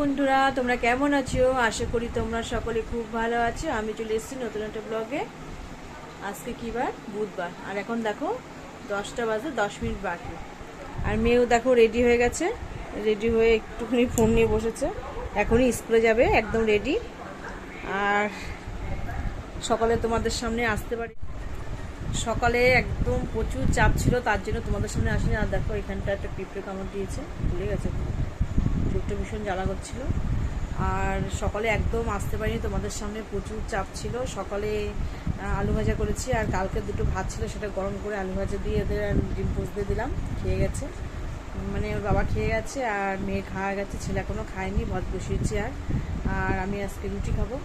বন্ধুরা, তোমরা কেমন আছো? আশা করি তোমরা সকলে খুব ভালো আছো। আমি চলে এসেছি নতুন একটা ব্লগে। আজকে কি বার? বুধবার। আর এখন দেখো 10টা বাজে 10 মিনিট বাকি। আর মেয়েও দেখো রেডি হয়ে গেছে, রেডি হয়ে একটুখানি ফোন নিয়ে বসেছে। এখনই স্কুলে যাবে, একদম রেডি। আর সকালে তোমাদের সামনে আসতে পারি, সকালে একদম প্রচুর চাপ ছিল, তার জন্য তোমাদের সামনে আসিনি। আর দেখো এখানটা একটা পিঁপড়ে কামড় দিয়েছে, ভুলে গেছে, চোখটা ভীষণ জ্বালা করছিল। আর সকালে একদম আসতে পারিনি, তোমাদের সামনে প্রচুর চাপ ছিল। সকালে আলু ভাজা করেছি, আর কালকে দুটো ভাত ছিল, সেটা গরম করে আলু ভাজা দিয়ে এদের ডিম পোস্ট দিয়ে দিলাম, খেয়ে গেছে। মানে ওর বাবা খেয়ে গেছে, আর মেয়ে খাওয়া গেছে, ছেলে এখনও খায়নি, ভাত বসিয়েছি। আর আমি আজকে রুটি খাবো।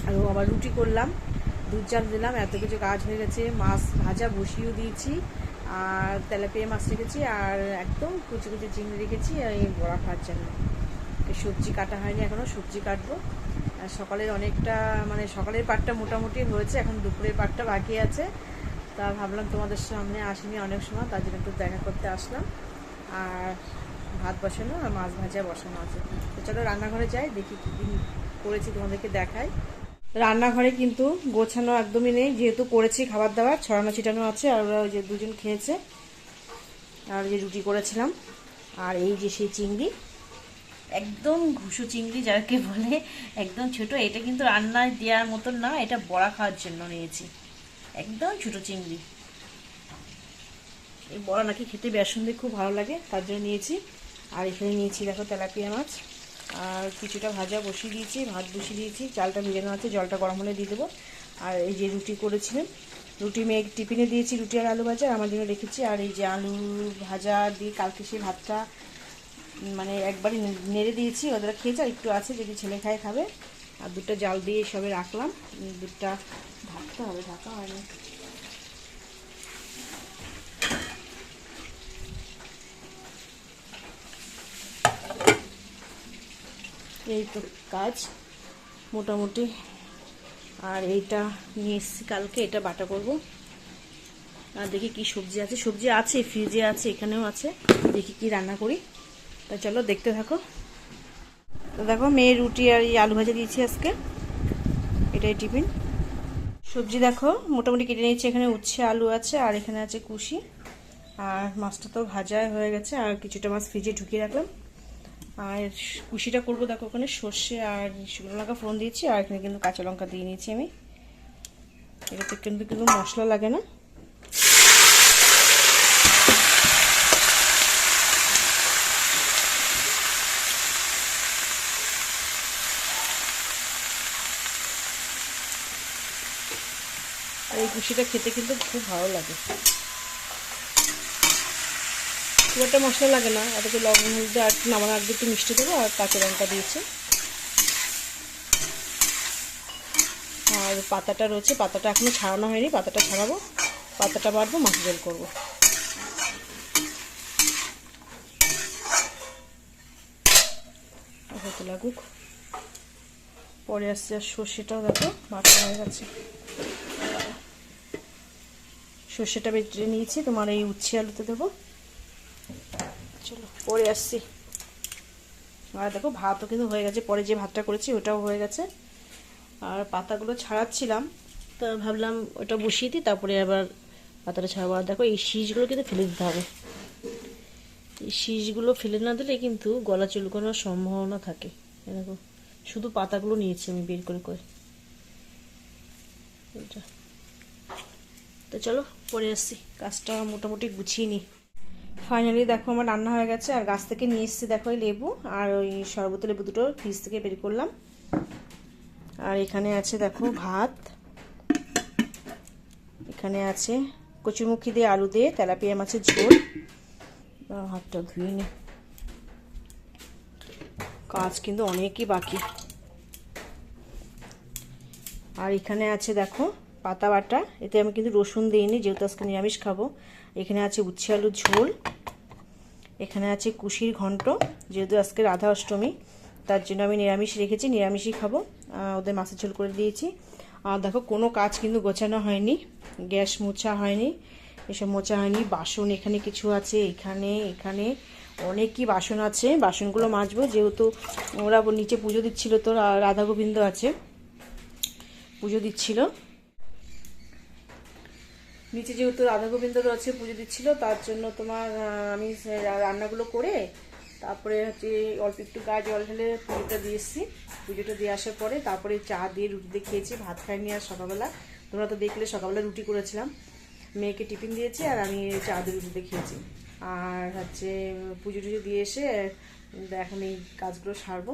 আর ও আবার রুটি করলাম, দুধ চাল দিলাম, এত কিছু কাজ হয়ে গেছে। মাছ ভাজা বসিয়েও দিয়েছি, আর তেলাপিয়া মাছ রেখেছি, আর একদম কুচি কুচি চিংড়ি রেখেছি এই বড়া খাওয়ার জন্য। সবজি কাটা হয়নি, এখনও সবজি কাটবো। আর সকালের অনেকটা, মানে সকালের পাটটা মোটামুটি হয়েছে, এখন দুপুরের পাটটা বাকি আছে। তা ভাবলাম তোমাদের সামনে আসিনি অনেক সময়, তার জন্য একটু দেখা করতে আসলাম। আর ভাত বসানো আর মাছ ভাজা বসানো আছে। তো চলো রান্নাঘরে যাই, দেখি কী কী করেছি তোমাদেরকে দেখাই। রান্নাঘরে কিন্তু গোছানো একদমই নেই, যেহেতু করেছি খাবার দাবার ছড়ানো ছিটানো আছে। আর ওরা ওই যে দুজন খেয়েছে, আর যে রুটি করেছিলাম, আর এই যে সেই চিংড়ি, একদম ঘুষো চিংড়ি যাকে বলে, একদম ছোট। এটা কিন্তু রান্নায় দেওয়ার মতন না, এটা বড়া খাওয়ার জন্য নিয়েছি, একদম ছোট চিংড়ি। এই বড়া নাকি খেতে বেসন দিয়ে খুব ভালো লাগে, তার জন্য নিয়েছি। আর এখানে নিয়েছি দেখো তেলাপিয়া মাছ, আর কিছুটা ভাজা বসিয়ে দিয়েছি, ভাত বসিয়ে দিয়েছি, চালটা ভিজানো আছে, জলটা গরম হলে দিয়ে দেবো। আর এই যে রুটি করেছিলেন, রুটি মেয়ে টিফিনে দিয়েছি, রুটি আর আলু ভাজা আমার জন্য রেখেছি। আর এই যে আলু ভাজা দিয়ে কালকে সেই ভাতটা মানে একবারই নেড়ে দিয়েছি, ওদের খেয়েছে, আর একটু আছে, যদি ছেলে খায় খাবে। আর দুধটা জাল দিয়ে সবে রাখলাম, দুধটা ঢাকতে হবে, ঢাকা হয়নি। এই তো কাজ মোটামুটি। আর এইটা নিয়ে এসেছি কালকে, এটা বাটা করব। আর দেখি কি সবজি আছে, সবজি আছে ফ্রিজে আছে, এখানেও আছে, দেখি কি রান্না করি। তা চলো দেখতে থাকো। তো দেখো মেয়ের রুটি আর এই আলু ভাজা দিয়েছি আজকে, এটাই টিফিন। সবজি দেখো মোটামুটি কেটে নিয়েছি, এখানে উচ্ছে আলু আছে, আর এখানে আছে কুশি। আর মাছটা তো ভাজাই হয়ে গেছে, আর কিছুটা মাছ ফ্রিজে ঢুকিয়ে রাখলাম। আর কুশিটা করবো দেখো, ওখানে সর্ষে আর শুকনো লঙ্কা ফোড়ন দিয়েছি, আর এখানে কিন্তু কাঁচা লঙ্কা দিয়ে নিয়েছি আমি। এটাতে কিন্তু মশলা লাগে না। আর এই কুশিটা খেতে কিন্তু খুব ভালো লাগে, খুব একটা মশলা লাগে না। আর একটু লবণ হলদে, আর একটু নামানোর আগে একটু মিষ্টি দেবো, আর কাঁচা লঙ্কা দিয়েছি। আর পাতাটা রয়েছে, পাতাটা এখনো ছাড়ানো হয়নি, পাতাটা ছাড়াবো, পাতাটা বাড়বো, মাছ ঝোল করবো। হতে লাগুক, পরে আসছে। আর সর্ষেটাও দেখো বাটা হয়ে গেছে, সর্ষেটা বেটে নিয়েছি, তোমার এই উচ্ছে আলুতে দেবো। চলো পরে আসছি। আর দেখো ভাতও কিন্তু হয়ে গেছে, পরে যে ভাতটা করেছি ওটাও হয়ে গেছে। আর পাতাগুলো ছাড়াচ্ছিলাম, তা ভাবলাম ওটা বসিয়ে দিই, তারপরে আবার পাতাটা ছাড়াবো। আর দেখো এই শীষগুলো কিন্তু ফেলে দিতে হবে, এই শীষগুলো ফেলে না দিলে কিন্তু গলা চুলকানোর সম্ভাবনা থাকে। দেখো শুধু পাতাগুলো নিয়েছি আমি বের করে করে। তো চলো পরে আসছি, কাজটা মোটামুটি গুছিয়ে নিই। ফাইনালি দেখো আমার রান্না হয়ে গেছে। আর গাছ থেকে নিয়ে এসেছি দেখো এই লেবু, আর ওই শরবত লেবু দুটো ফ্রিজ থেকে বের করলাম। আর এখানে আছে দেখো ভাত, এখানে আছে কচুরমুখী দিয়ে আলু দিয়ে তেলাপিয়া মাছের ঝোল। হাতটা ধুয়ে নি, কাজ কিন্তু অনেকই বাকি। আর এখানে আছে দেখো পাতা বাটা, এতে আমি কিন্তু রসুন দিইনি, যেহেতু আজকে নিরামিষ খাবো। এখানে আছে উচ্ছে আলুর ঝোল, এখানে আছে কুশির ঘন্ট, যেহেতু আজকে রাধা অষ্টমী, তার জন্য আমি নিরামিষ রেখেছি, নিরামিষই খাবো। ওদের মাছের ঝোল করে দিয়েছি। আর দেখো কোনো কাজ কিন্তু গোছানো হয়নি, গ্যাস মোছা হয়নি, এসব মোছা হয়নি। বাসন এখানে কিছু আছে, এখানে এখানে অনেক কি বাসন আছে, বাসনগুলো মাজবো। যেহেতু ওরা নিচে পুজো দিচ্ছিল, তো রাধা গোবিন্দ আছে, পুজো দিচ্ছিল নিচে, যেহেতু রাধা গোবিন্দ আছে পুজো দিচ্ছিল, তার জন্য তোমার আমি রান্নাগুলো করে তারপরে হচ্ছে অল্প একটু গায়ে জল ঢেলে পুজোটা দিয়ে এসেছি। পুজোটা দিয়ে আসার পরে তারপরে চা দিয়ে রুটি দিয়ে খেয়েছি, ভাত খাইনি আর সকালবেলা। তোমরা তো দেখলে সকালবেলা রুটি করেছিলাম, মেয়েকে টিফিন দিয়েছি আর আমি চা দিয়ে রুটি দিয়ে খেয়েছি। আর হচ্ছে পুজো টুজো দিয়ে এসে এখন এই কাজগুলো সারবো।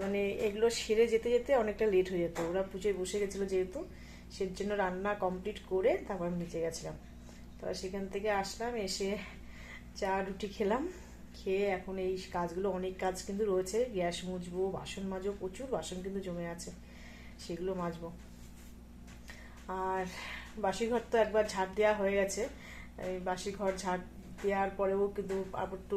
মানে এগুলো সেরে যেতে যেতে অনেকটা লেট হয়ে যেত, ওরা পুজোয় বসে গেছিলো যেহেতু, সেই জন্য রান্না কমপ্লিট করে তারপর আমি নিচে গেছিলাম। তো সেখান থেকে আসলাম, এসে চা রুটি খেলাম, খেয়ে এখন এই কাজগুলো, অনেক কাজ কিন্তু রয়েছে। গ্যাস মুছবো, বাসন মাজবো, প্রচুর বাসন কিন্তু জমে আছে, সেগুলো মাজবো। আর বাসি ঘর তো একবার ঝাড় দেওয়া হয়ে গেছে, এই বাসি ঘর ঝাড় দেওয়ার পরেও কিন্তু আবার একটু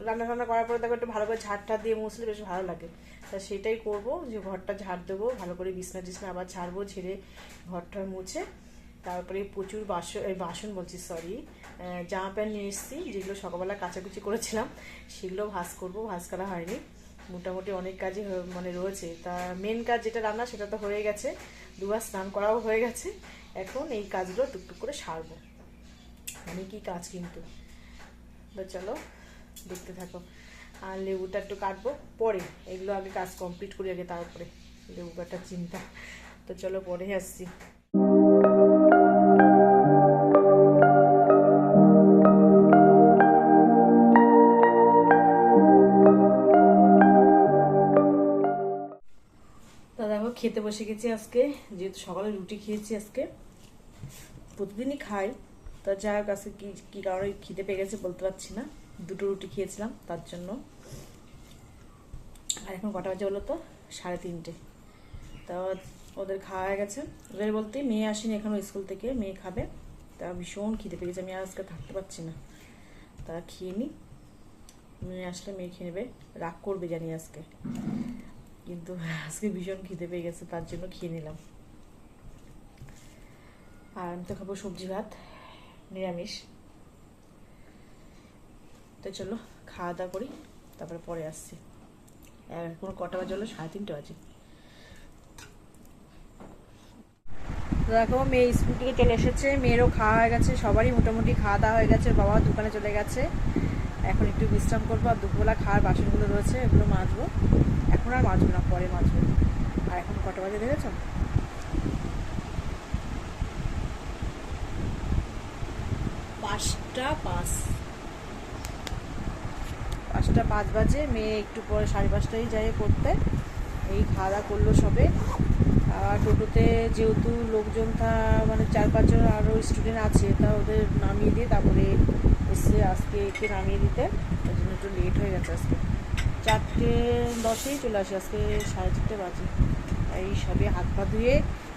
রান্না টান্না করার পরে দেখো একটু ভালো করে ঝাড়টা দিয়ে মুছলে বেশ ভালো লাগে। তা সেটাই করব, যে ঘরটা ঝাড় দেবো ভালো করে, বিছনা টিছনা আবার ঝাড়বো, ঝেড়ে ঘরটা মুছে তারপরে প্রচুর বাসন বলছি সরি, জামা প্যান্ট নিয়ে এসেছি, যেগুলো সকালবেলা কাচাকুচি করেছিলাম সেগুলো ভাঁজ করব, ভাঁজ করা হয়নি। মোটামুটি অনেক কাজই মানে রয়েছে। তা মেন কাজ যেটা রান্না সেটা তো হয়ে গেছে, দুবার স্নান করাও হয়ে গেছে, এখন এই কাজগুলো টুকটুক করে সারবো। অনেকই কাজ কিন্তু। তো চলো দেখতে থাকো। আর লেবুটা একটু কাটবো পরে, এগুলো আগে কাজ কমপ্লিট করি আগে, তারপরে লেবু কাটার চিন্তা। তো চলো পরে আসছি। তো দেখো খেতে বসে গেছি আজকে, যেহেতু সকালে রুটি খেয়েছি আজকে, প্রতিদিনই খাই। তা যাই হোক আজকে কি কারণে খিদে পেয়ে গেছে বলতে পারছি না, দুটো রুটি খেয়েছিলাম তার জন্য। আর এখন কটা বাজে বলো তো, 3:30। তা ওদের খাওয়া হয়ে গেছে, ওদের বলতে মেয়ে আসেনি এখনো স্কুল থেকে, মেয়ে খাবে। তা ভীষণ খিদে পেয়ে গেছে, আমি আজকে থাকতে পারছি না। তা খেয়ে নি, মেয়ে আসলে মেয়ে খেয়ে নেবে, রাগ করবে জানি আজকে, কিন্তু আজকে ভীষণ খিদে পেয়ে গেছে তার জন্য খেয়ে নিলাম। আর আমি তো খাবো সবজি ভাত, নিরামিষ। তো চলো খাওয়া দাওয়া করি, তারপরে পরে আসছি। এখন কটা বাজে হলো, 3:30 বাজে। দেখো মেয়ে স্কুল থেকে চলে এসেছে, মেয়েরও খাওয়া হয়ে গেছে, সবারই মোটামুটি খাওয়া দাওয়া হয়ে গেছে, বাবা দোকানে চলে গেছে। এখন একটু বিশ্রাম করবো, আর দুপুরবেলা খাওয়ার বাসনগুলো রয়েছে এগুলো মাজবো, এখন আর মাজবো না, পরে মাজবো। আর এখন কটা বাজে দেখেছ, 5:05 বাজে। মেয়ে একটু পরে 5:30টাই যায় পড়তে। এই খাওয়া দাওয়া করলো সবে। আর টোটোতে যেহেতু লোকজন মানে 4-5 জন আরও স্টুডেন্ট আছে, তা ওদের নামিয়ে দিয়ে তারপরে এসে আজকে একে নামিয়ে দিতে, ওই জন্য একটু লেট হয়ে গেছে আজকে। 4:10 চলে আসে, আজকে 4:30 বাজে। এই সবে হাত পা ধুয়ে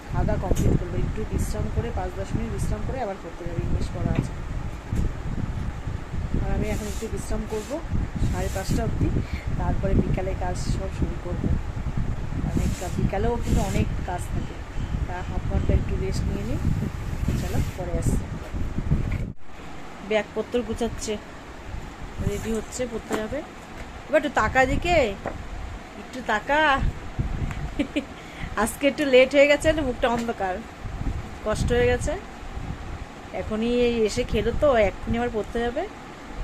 খাওয়া দাওয়া কমপ্লিট করবো, একটু বিশ্রাম করে 5-10 মিনিট বিশ্রাম করে আবার পড়তে যাবে, ইংলিশ পড়া আছে। আর আমি এখন একটু বিশ্রাম করবো 5:30 অবধি, তারপরে বিকালে কাজ সব শুরু করবো। অনেক বিকালেও কিন্তু অনেক কাজ থাকে, তা হাফ ঘন্টা একটু রেস্ট নিয়ে নিই। চলো পরে আসছি। ব্যাগপত্র গুছাচ্ছে, রেডি হচ্ছে, পড়তে যাবে। এবার একটু তাকা দিকে, একটু তাকা। আজকে একটু লেট হয়ে গেছে, মুখটা অন্ধকার, কষ্ট হয়ে গেছে। এখনই এসে খেলো তো, এখনই আবার পড়তে যাবে,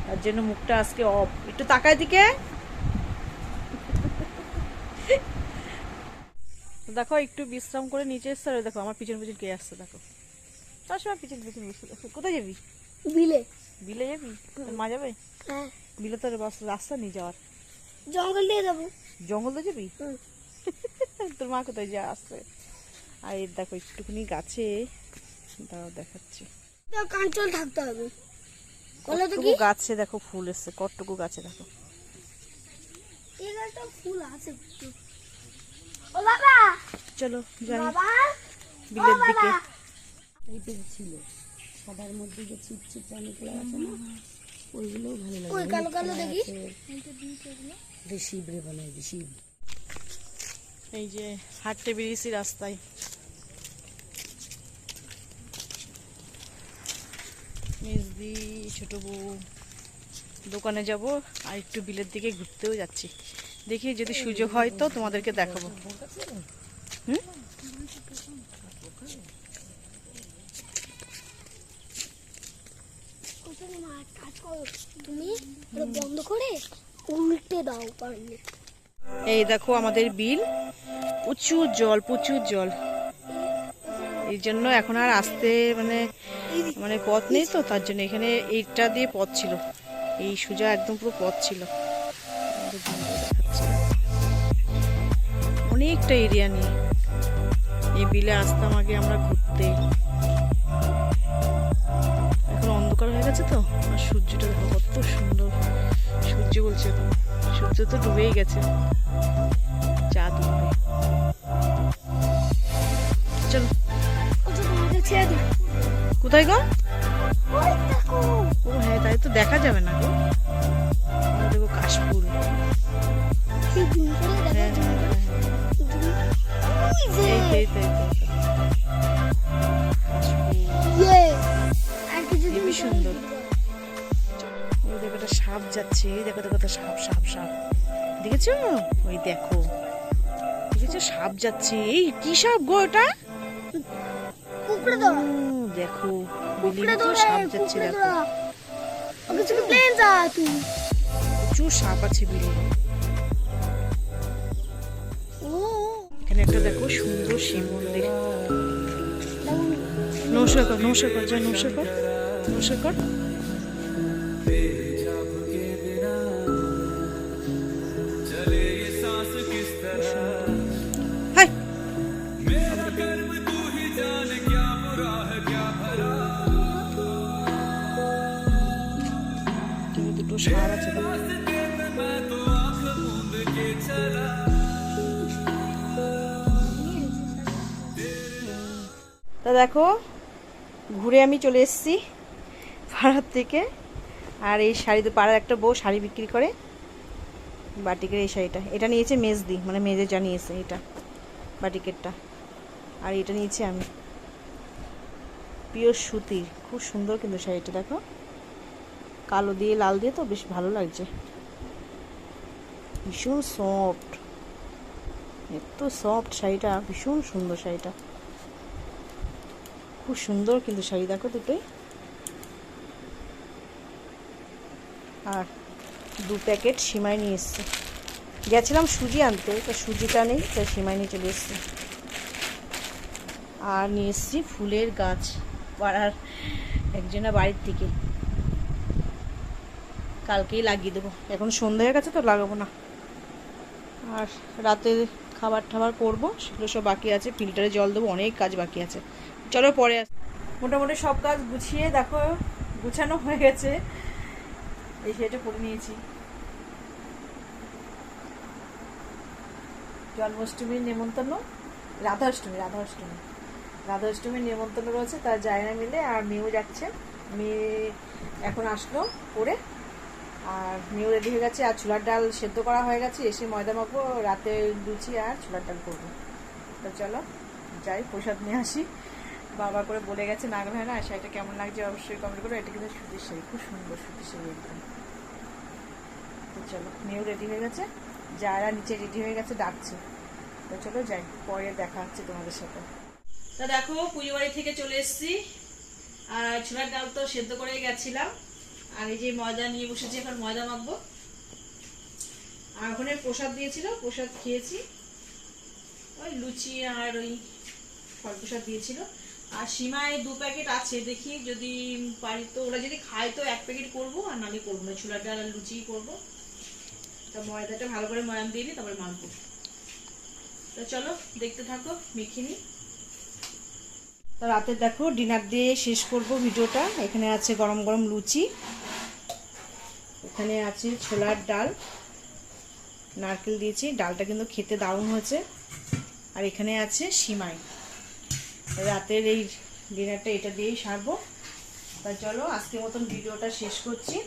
তার জন্য মুখটা আজকে অফ। একটু তাকায় দিকে। দেখো একটু বিশ্রাম করে নিচে এসছে, আর দেখো আমার পিছন পিছন কে আসছে, দেখো তার সময় পিছন পিছন বসে। কোথায় যাবি? বিলে। বিলে যাবি? তোর মা যাবে? হ্যাঁ। বিলে তোর রাস্তা নিয়ে যাওয়ার, জঙ্গল দিয়ে যাবো। জঙ্গল দিয়ে যাবি? তোর মা কোথায় যা আসছে? আর এর দেখো একটুখানি গাছে, দাঁড়াও দেখাচ্ছি, কাঞ্চল থাকতে হবে। কতটুকু গাছে দেখো ফুল এসছে, কতটুকু গাছে দেখো এই গাছটা ফুল আছে। ও বাবা চলো যাই বিলের দিকে। এই ছিল সবার মধ্যে যে চিপচিপ প্রাণীগুলো আছে না, ওইগুলোও ভালো লাগে। ওই কালো কালো দেখি, ঋষিব রে বলে ঋষিব। এই যে হাঁটতে বেরিয়েছি রাস্তায়, মেজদি, ছোট বউ, দোকানে যাব আর একটু বিলের দিকে ঘুরতেও যাচ্ছি। দেখি যদি সুযোগ হয় তো তোমাদেরকে দেখাবো। হুম, তুমি বন্ধ করে উল্টে দাও পারলে। এই দেখো আমাদের বিল, প্রচুর জল প্রচুর জল। এই জন্য এখন আর আসতে মানে মানে পথ নেই তো, তার জন্য এখানে এইটা দিয়ে পথ ছিল, এই সোজা একদম পুরো পথ ছিল। অনেকটা এরিয়া নিয়ে এই বিলে আসতাম আগে আমরা ঘুরতে। এখন অন্ধকার হয়ে গেছে তো, আর সূর্যটা দেখো কত সুন্দর। সূর্য বলছে, সূর্য তো ডুবেই গেছে, চাঁদ উঠবে। চলো কোথায় গো? ও হ্যাঁ, তাই তো দেখা যাবে না গো। দেখো কাশফুল। হেবি সুন্দর। ওই দেখো একটা সাপ যাচ্ছে, এই দেখো দেখো সাপ সাপ সাপ দেখেছো? ওই দেখো দেখেছো সাপ যাচ্ছে। এই কি সাপ গো ওটা? দেখো সাপ যাচ্ছে, দেখো প্রচুর সাপ আছে বিলে। এখানে একটা দেখো সুন্দর শিব মন্দির। নমস্কার কর, নমস্কার কর, জয় নমস্কার কর, নমস্কার কর। দুটো সার আছে, তা দেখো ঘুরে আমি চলে এসেছি পাড়ার থেকে। আর এই শাড়ি তো পাড়ার একটা বউ শাড়ি বিক্রি করে, বাটিকের এই শাড়িটা, এটা নিয়েছে মেজদি, মানে মেজে যা নিয়েছে এটা বাটিকেরটা। আর এটা নিয়েছি আমি, পিওর সুতির, খুব সুন্দর কিন্তু শাড়িটা দেখো, কালো দিয়ে লাল দিয়ে তো বেশ ভালো লাগছে, ভীষণ সফট, এত সফট শাড়িটা, ভীষণ সুন্দর শাড়িটা, খুব সুন্দর কিন্তু শাড়ি দেখো দুটোই। আর 2 প্যাকেট সিমাই নিয়ে এসছে, গেছিলাম সুজি আনতে, তো সুজিটা নেই, তাই সিমাই নিয়ে চলে এসছি। আর নিয়ে এসছি ফুলের গাছ পাড়ার একজনের বাড়ির থেকে, কালকেই লাগিয়ে দেবো, এখন সন্ধ্যা হয়ে গেছে তো লাগাবো না। আর রাতে খাবার টাবার করবো, সেগুলো সব বাকি আছে, ফিল্টারে জল দেবো, অনেক কাজ বাকি আছে। চলো পরে মোটামুটি সব কাজ গুছিয়ে দেখো গুছানো হয়ে গেছে। এই শাড়িটা পরে নিয়েছি, জন্মাষ্টমীর নেমন্তন্ন, রাধাষ্টমীর নেমন্তন্ন রয়েছে, তার জায়গা মিলে। আর মেয়েও যাচ্ছে, মেয়ে এখন আসলো পরে, আর মেয়েও রেডি হয়ে গেছে। আর ছোলার ডাল সেদ্ধ করা হয়ে গেছে, এসে ময়দা মাখবো, রাতে লুচি আর ছোলার ডাল করবো। তো চলো যাই প্রসাদ নিয়ে আসি। বাবা করে বলে গেছে নাগর হয় না, শাড়িটা কেমন লাগছে অবশ্যই কমেন্ট করো। এটা কিন্তু সুতির শাড়ি, খুব সুন্দর সুতির শাড়ি একদম। তো চলো, মেয়েও রেডি হয়ে গেছে, যারা নিচে রেডি হয়ে গেছে ডাকছে। তো চলো যাই, পরে দেখা হচ্ছে তোমাদের সাথে। তা দেখো পুজো বাড়ি থেকে চলে এসেছি, আর ছোলার ডাল তো সেদ্ধ করে গেছিলাম, আর এই যে ময়দা নিয়ে বসেছি, এখন ময়দা মাখবো। আর ওখানে প্রসাদ দিয়েছিল, প্রসাদ খেয়েছি, ওই লুচি আর ওই ফল প্রসাদ দিয়েছিল। আর সিমাই 2 প্যাকেট আছে, দেখি যদি পারি তো, ওরা যদি খায় তো 1 প্যাকেট করবো, আর নাহলে করবো না, ছোলার ডাল আর লুচি করবো। তা ময়দাটা ভালো করে ময়াম দিয়ে নিই, তারপরে মাখবো। তো চলো দেখতে থাকো, মেখে নিই। তো রাতে দেখো ডিনার দিয়ে শেষ করব ভিডিওটা। এখানে আছে গরম গরম লুচি, এখানে আছে ছোলার ডাল, নারকেল দিয়েছি, ডালটা কিন্তু খেতে দারুণ হয়েছে। আর এখানে আছে সিমাই। রাতের এই ডিনারটা এটা দিয়েই সারবো। তা চলো আজকের মতন ভিডিওটা শেষ করছি,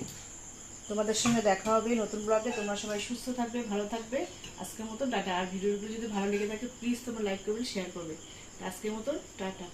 তোমাদের সঙ্গে দেখা হবে নতুন ব্লগে। তোমরা সবাই সুস্থ থাকবে, ভালো থাকবে। আজকের মতন টাটা। আর ভিডিওগুলো যদি ভালো লেগে থাকে প্লিজ তোমরা লাইক করবে, শেয়ার করবে। আজকের মতন টাটা।